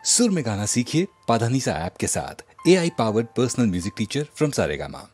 सुर में गाना सीखिए पाधानीसा ऐप के साथ। AI powered personal music teacher from Saregama.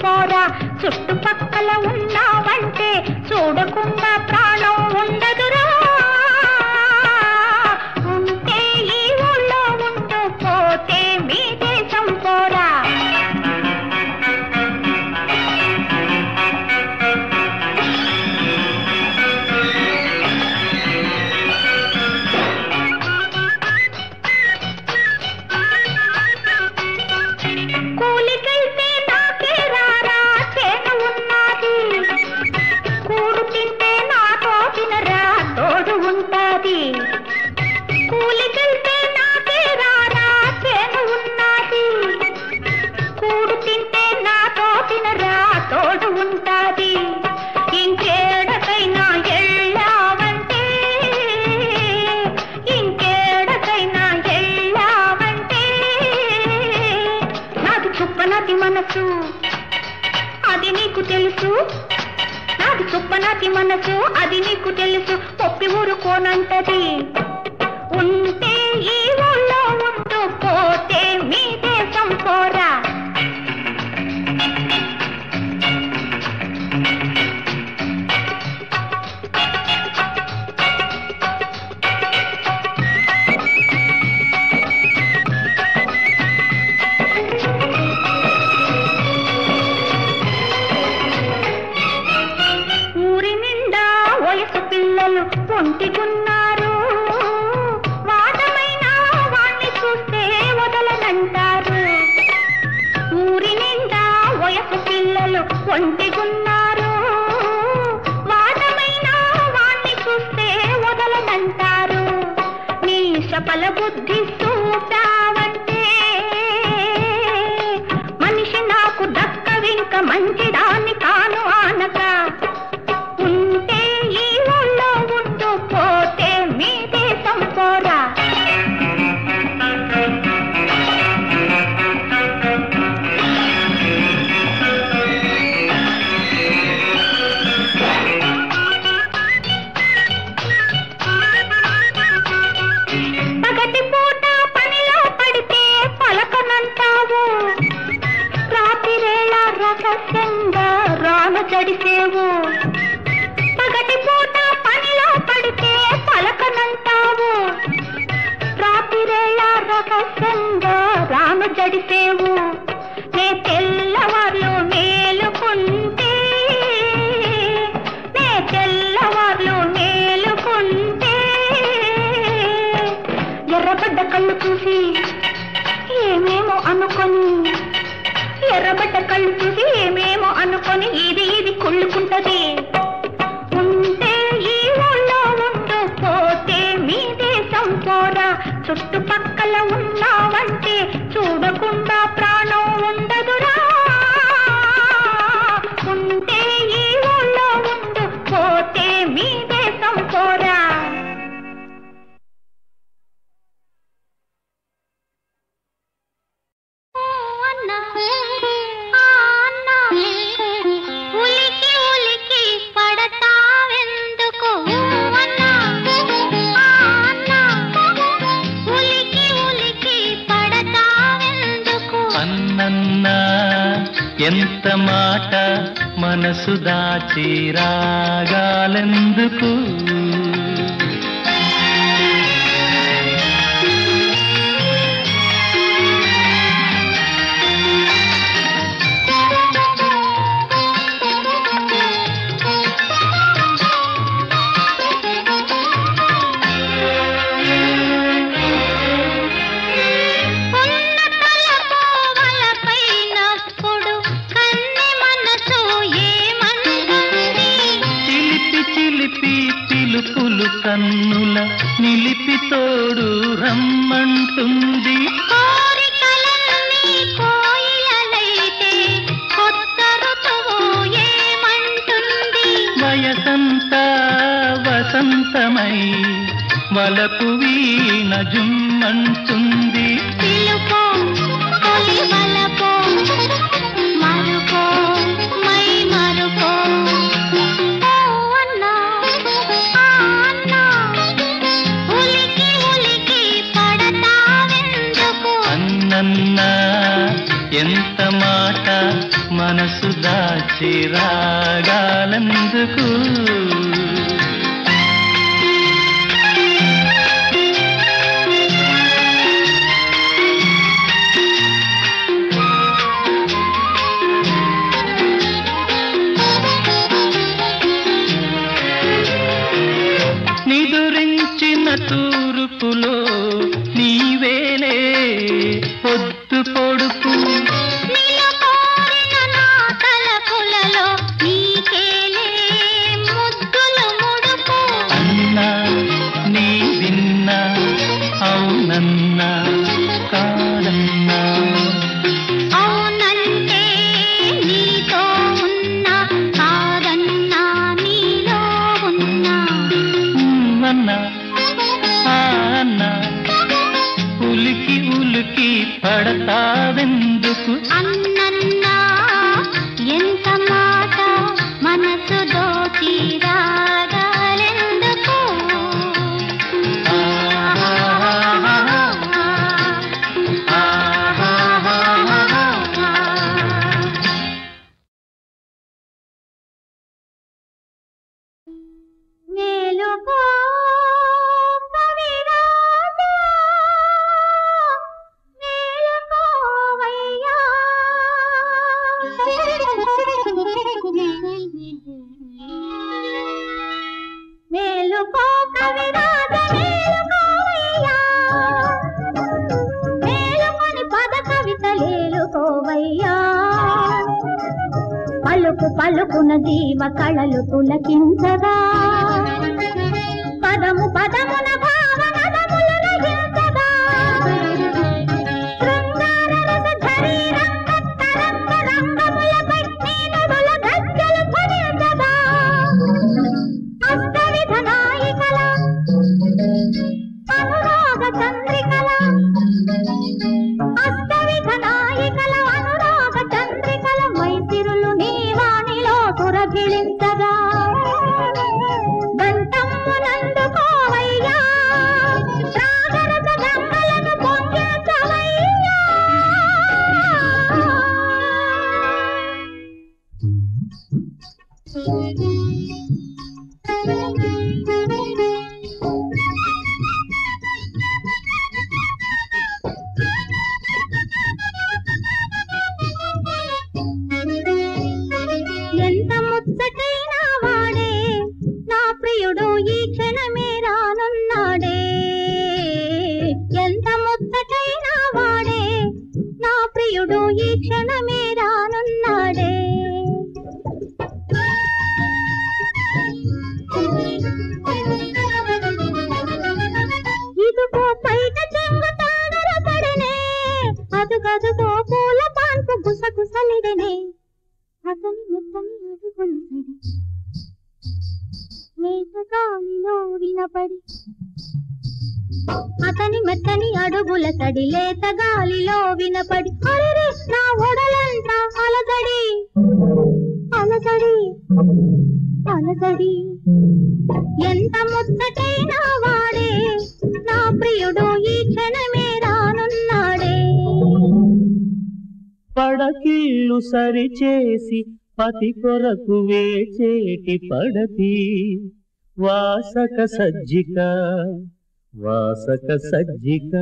పోరా చుట్టుపక్కల ఉన్నావంటే చూడకుండా ప్రాణం ఉండదురా ఉంటే ఈ ఊళ్ళో ఉంటూ పోతే మీ దేశం పోరా కూలికెళ్తే నాకే రారా చేను ఉన్నది కూడు తింటే నాతో తినరా తోడు ఉంటాది కూలికెళ్తే నాకే రారా చేను ఉన్నది కూడు తింటే నాతో తినరా తోడు ఉంటాది ఇంకేడకైనా ఎళ్ళావంటే ఇంకేడకైనా ఎళ్ళావంటే నాది చుప్పనది మనసు అది నీకు తెలుసు నాది చుప్పనది మనసు అది నీకు తెలుసు ఒప్పి ఊరుకోనంటది ఉంటే ఈ ఊళ్ళో ఉంటూ పోతే మీ దేశం పోరా ఊరి నిండా వయసు పిల్లలు ఒంటిగున్నారు వాటమైన వాణ్ణి చూస్తే వదలనంటారు ఊరి నిండా వయసు పిల్లలు ఒంటిగున్నారు వాటమైన వాణ్ణి చూస్తే వదలనంటారు నీ శపల బుద్ధి చూపావంటే మనిషి నాకు దక్కవింక మంచిదాన్ని కాను ఆనక ఉంటే ఈ ఊళ్ళో ఉంటూ పోతే మీ దేశం పోరా పగటి పూట పనిలో పడితే పలకనంటావు రాత్రివేళ రహస్యంగా రాను జడిసేవు పగటి పూట పనిలో పడితే పలకనంటావు రాత్రివేళ రహస్యంగా రాను జడిసేవు నే తెల్లవార్లు మేలుకుంటే నే తెల్లవార్లు మేలుకుంటే ఎర్రబడ్డ కళ్ళు చూసి ఏమేమో అనుకొని ఎర్రబడ్డ కళ్ళు చూసి ఏమేమో అనుకొని ఇది కుళ్ళుకుంటది ఉంటే ఈ ఊళ్ళో ఉంటూ పోతే మీ దేశం పోరా చుట్టుపక్కల ఉన్నావంటే చూడకుండా ప్రాణం ఉండదురా ఉంటే ఈ ఊళ్ళో ఉంటూ పోతే మీ దేశం పోరా ఉలికి ఉలికి పడతావెందుకు ఉలికి ఉలికి పడతావెందుకు అన్నన్నా ఎంత మాట మనసు దాచి రాగాలెందుకు పిలుపులు కన్నుల నిలిపి తోడు రమ్మంటుంది కోరికలన్నీ కోయిలలైతే కొత్త ఋతువు ఏమంటుంది వయసంతా వసంతమై వలపు వీణ జుమ్మంటుంది పిలుపో తొలి వలపో మరుపో మై మరుపో అన్నన్నా ఎంత మాట మనసు మనసు దాచి రాగాలందుకు నిదురించిన తూర్పులో నీవేలే పొద్దు పొడుపు అన్నా నీ విన్నా అవునన్నా కాదన్నా అవునంటే నీతో ఉన్నా కాదన్నా నీలో ఉన్నా అన్నా అన్నా ఉలికి ఉలికి పడతావెందుకు అన్నన్నా ఎంత మాట మనసు దోచి రాగాలెందుకు మేలుకో కవిరాజా మేలుకోవయ్యా మేలుకో కవిరాజా మేలుకోవయ్యా మేలుకొని పద కవితలేలుకోవయ్యా పలుకు పలుకున జీవ కళలు పులకించగా పదము పదమున భావనదములను హింసగా శృంగార రస ఝరీ రంగ రంగములపై నీనుడుల గజ్జలు ధ్వనించగా అష్టవిధ నాయికల అనురాగ చంద్రికల అష్టవిధ నాయికల అనురాగ చంద్రికల మైసిరులు నీవాణిలో సురభిళించగా గంటమ్మునందుకోవయ్యా సాగరత గంగలను పొంగించవయ్యా ఎంత ముచ్చటైన వాడే నా ప్రియుడు ఈ క్షణమే రానున్నాడే ఎంత ముచ్చటైన వాడే నా ప్రియుడు ఈ క్షణమే రానున్నాడే ఇదిగో పైట చెంగు తాగర పడనే అదుగదుగో పూల పాన్పు గుసగుసలిడనే అతని మెత్తని అడుగులు సడి లేత గాలిలో వినపడి అతని మెత్తని అడుగుల సడి లేత గాలిలో వినపడి అరెరే నా ఒడలంతా అలజడి అలజడి అలజడి ఎంత ముచ్చటైన వాడే నా ప్రియుడు ఈ క్షణమే రానున్నాడే పడకీళ్ళు సరిచేసి పతి కొరకు వేచేటి పడతి వాసక సజ్జిక వాసక సజ్జిక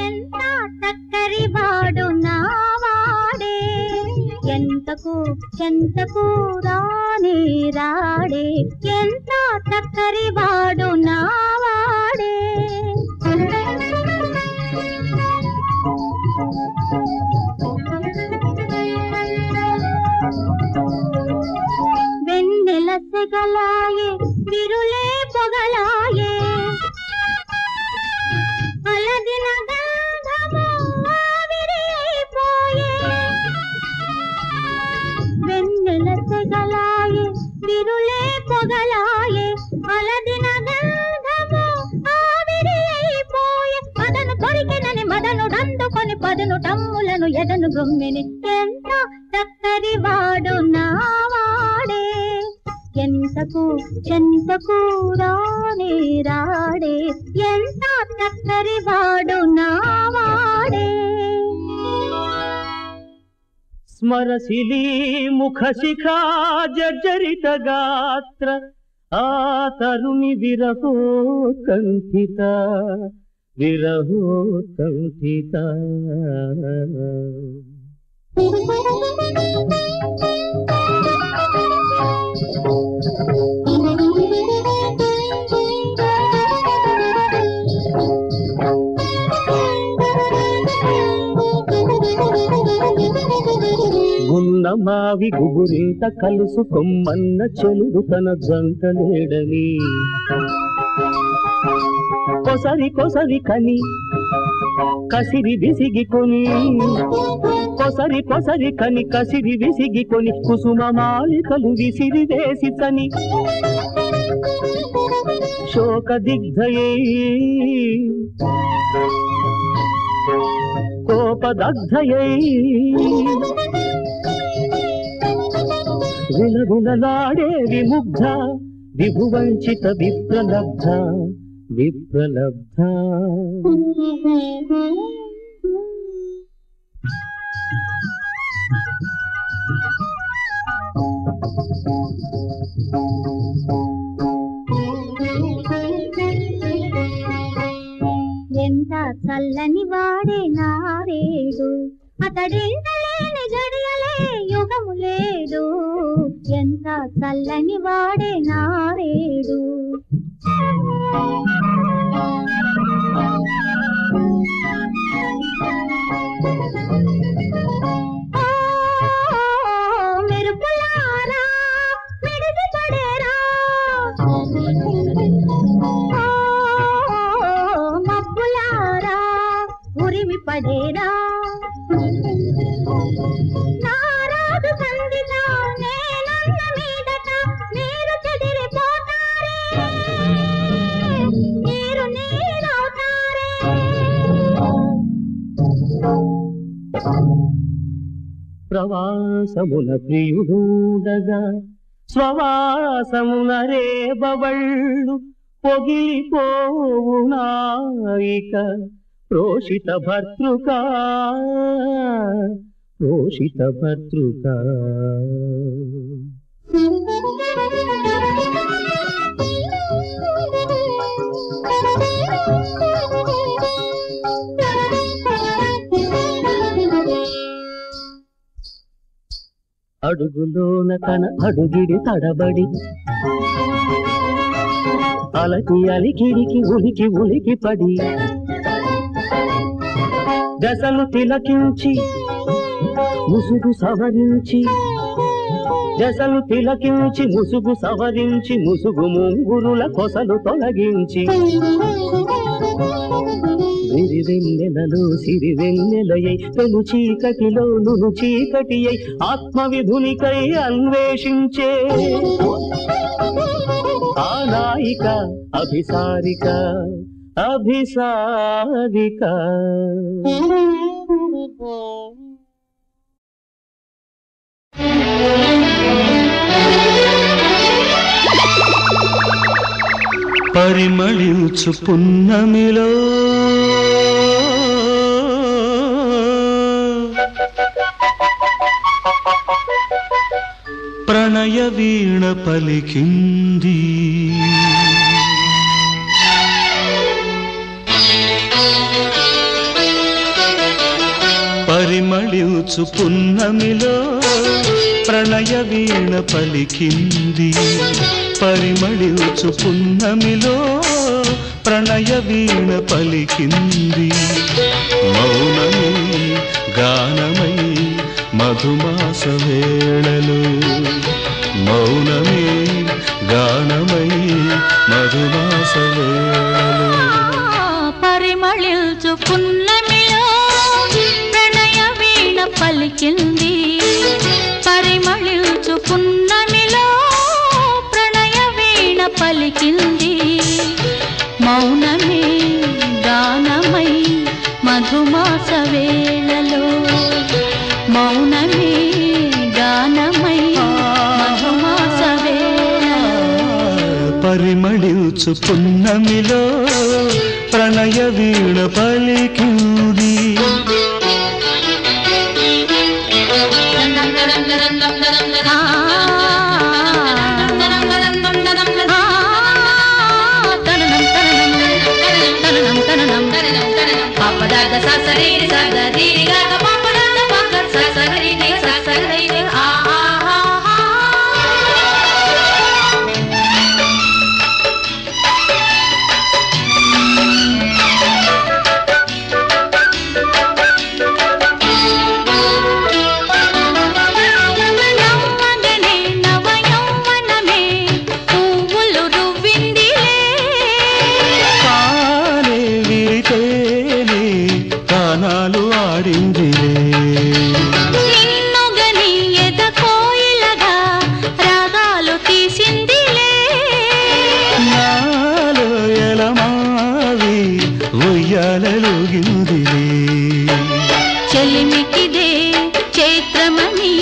ఎంత చక్కరి వాడు నావాడే ఎంతకు ఎంతకు రానే రాడే ఎంత చక్కరి వాడు నావాడే వెన్నెల సెగలాయే విరులే పొగలాయే అలదిన గంధము ఆవిరైపోయే వెన్నెల సెగలాయే విరులే పొగలాయే అలదిన గంధము ఆవిరైపోయే మదను కొరికెనని మదనుడందుకొని పదును టమ్ములను ఎదను గొమ్మెని ఎంత చక్కరి వాడు నా చెంతకు చెంతకు రానే రాడే ఎంత చక్కరి వాడు నావాడే స్మరశిలీ ముఖ శిఖా జర్జరిత గాత్ర ఆ తరుణి విరహోత్కంఠిత విరహోత్కంఠిత గున్నమావి గుబురింత కలుసు కొమ్మన్న చెలుడు తన జంట లేడని కొసరి కొసరి కని కసిరి విసిగికొని కొసరి కొసరి కని కసిరి విసిగికొని కుసుమ మాలికలు విసిరి వేసి తని శోక దిగ్ధయే కోపదగ్ధయై విలవిలలాడే విముగ్ధ విభువంచిత విప్రలబ్ధ విప్రలబ్ధ ఎంత చల్లని వాడే నారేడు అతడెంత లేని గడియలే యుగము లేదు ఎంత చల్లని వాడే నారేడు మెరుపులారా మిడిసి పడేరా మబ్బులారా ఉరిమి పడేరా నారాజు సంగీత నేనన్న మీదట మీరు చెదిరిపోతారే మీరు నీరవుతారే ప్రవాసమున ప్రియుడూడగా స్వవాసమున రేబవళ్ళు పొగిలిపోవు నాయిక ప్రోషిత భర్తృకా ప్రోషిత భర్తృకా అడుగులోన తన అడుగిడి తడబడి అలకి అలికిడికి ఉలికి ఉలికి పడి దశలు తిలకించి ముసుగు సవరించి దశలు తిలకించి ముసుగు సవరించి ముసుగు ముంగురుల కొసలు తొలగించి విరివెన్నెలలో సిరివెన్నెలయై పెను చీకటిలో నును చీకటియై ఆత్మవిధునికై అన్వేషించే ఆ నాయిక అభిసారిక అభిసారిక పరిమళించు పున్నమిలో ప్రణయ వీణ పలికింది పరిమళించు పున్నమిలో ప్రణయ వీణ పలికింది పరిమళించు పున్నమిలో ప్రణయ వీణ పలికింది మౌనమై గానమై మధుమాస వేళలు మౌనమే గానమై మధుమాస వేళలు పరిమళించు పున్నమిలో ప్రణయ వీణ పలికింది పరిమళించు పున్నమిలో ప్రణయ వీణ పలికింది మౌనమే గానమై మధుమాస వేళలో మౌనమే గానమై మధుమాస వేళలో పరిమళించు పున్నమిలో ప్రణయ వీణ పలికింది చెలిమికిదే చైత్రమణి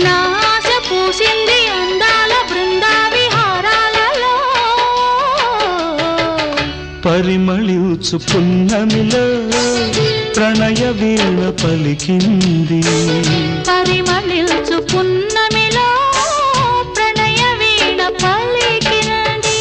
నాశ పూసింది అందాల బృందా విహారాలలో పరిమళించు పున్నమిలో ప్రణయ వీణ పలికింది పరిమళించు పున్నమిలో ప్రణయ వీణ పలికింది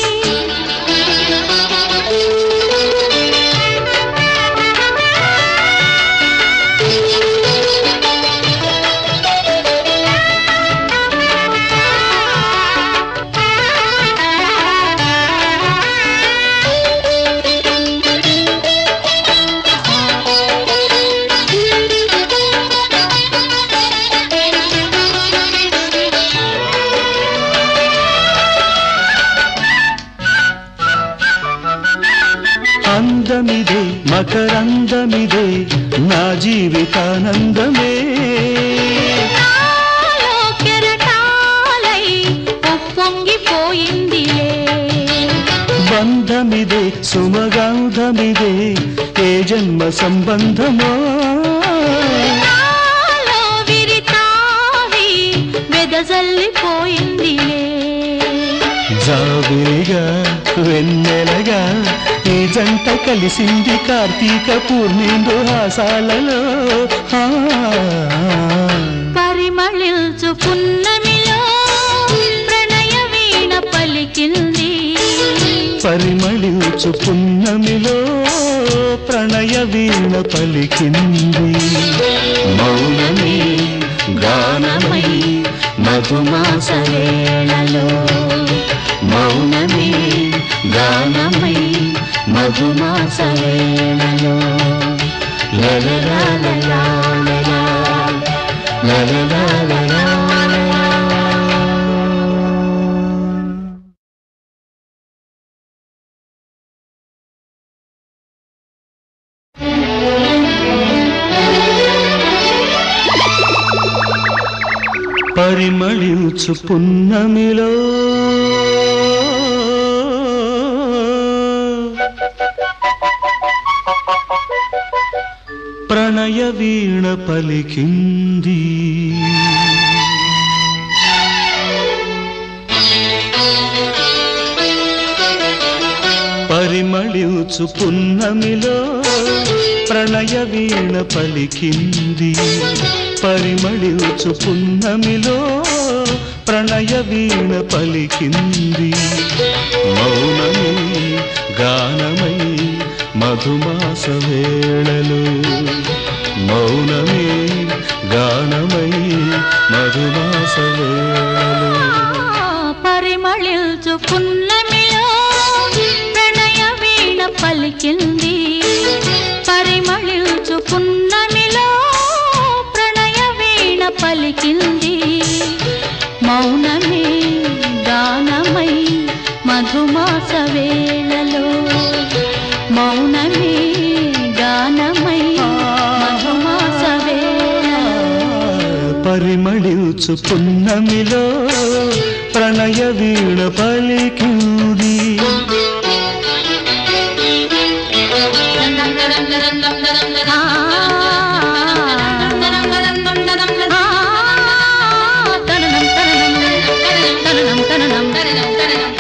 అందమిదే మకరందమిదే నా జీవితానందమే నాలో కెరటాలై ఉప్పొంగిపోయిందిలే బంధమిదే సుమగంధమిదే ఏ జన్మ సంబంధమో నాలో విరితావి వెదజల్లిపోయిందిలే జాబిలిగా వెన్నెలగా ఈ జంట కలిసింది కార్తీక పూర్ణిందు హాసాలలో పరిమళించు పున్నమిలో ప్రణయ వీణ పలికింది పరిమళించు పున్నమిలో ప్రణయ వీణ పలికింది మౌనమే గానమై మధుమాస వేళలో మౌనమే గానమై మధుమాస వేళలో లలలాలలా లలలాలలా పరిమళించు పున్నమిలో ప్రణయ వీణ పలికింది పరిమళించు పున్నమిలో ప్రణయ వీణ పలికింది పరిమళించు పున్నమిలో ప్రణయ వీణ పలికింది మౌనమే గానమై మధుమాస వేళలో మౌనమే గానమై మధుమాస వేళలో పరిమళించు పున్నమిలో ప్రణయ వీణ పలికింది పరిమళించు పున్నమిలో ప్రణయ వీణ పలికింది మౌనమే గానమై మధుమాస వేళలో మౌనమే గానమై మధుమాస వేళలో పరిమళించు పున్నమిలో ప్రణయ వీణ పలికింది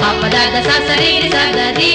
పాపదాద సా సరి సా ద రి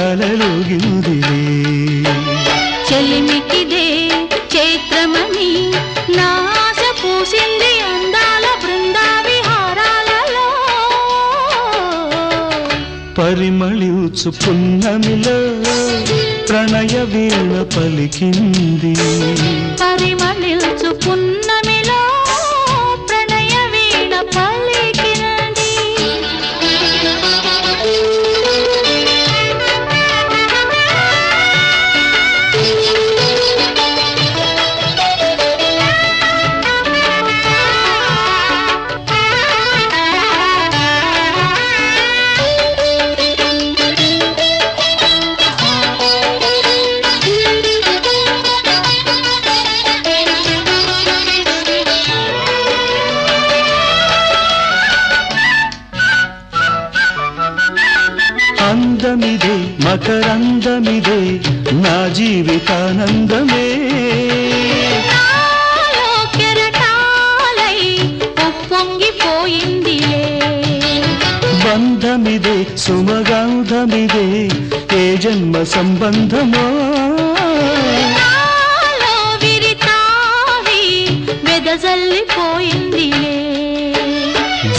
ఉయ్యాలలోగిందిలే. చెలిమికిదే చైత్రమని నా ఆశ పూసింది అందాల బృందావిహారాలలో. పరిమళించు పున్నమిలో ప్రణయ వీణ పలికింది. పరిమళించు పున్నమిలో ప్రణయ వీణ పలికింది. అందమిదే మకరందమిదే నా జీవితానందమే. నాలో కెరటాలై ఉప్పొంగిపోయిందిలే. బంధమిదే సుమగంధమిదే ఏ జన్మ సంబంధమో. నాలో విరితావి వెదజల్లిపోయిందిలే.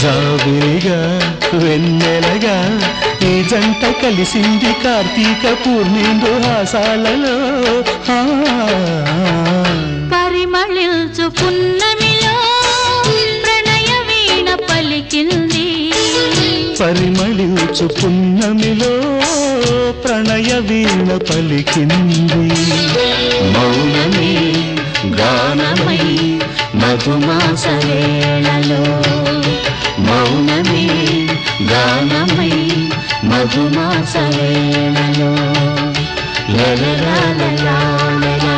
జాబిలిగా వెన్నెలగా ఈ జంట కలిసింది కార్తీక పూర్ణిందు హాసాలలో. పరిమళించు పున్నమిలో ప్రణయ వీణ పలికింది. పరిమళించు పున్నమిలో ప్రణయ వీణ పలికింది. మౌనమే గానమై మధుమాస వేళలో. మౌనమే గానమై మధుమాస వేళలో. లలలా లలా లలా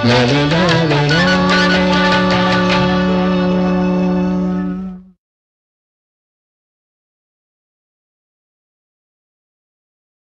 లలలా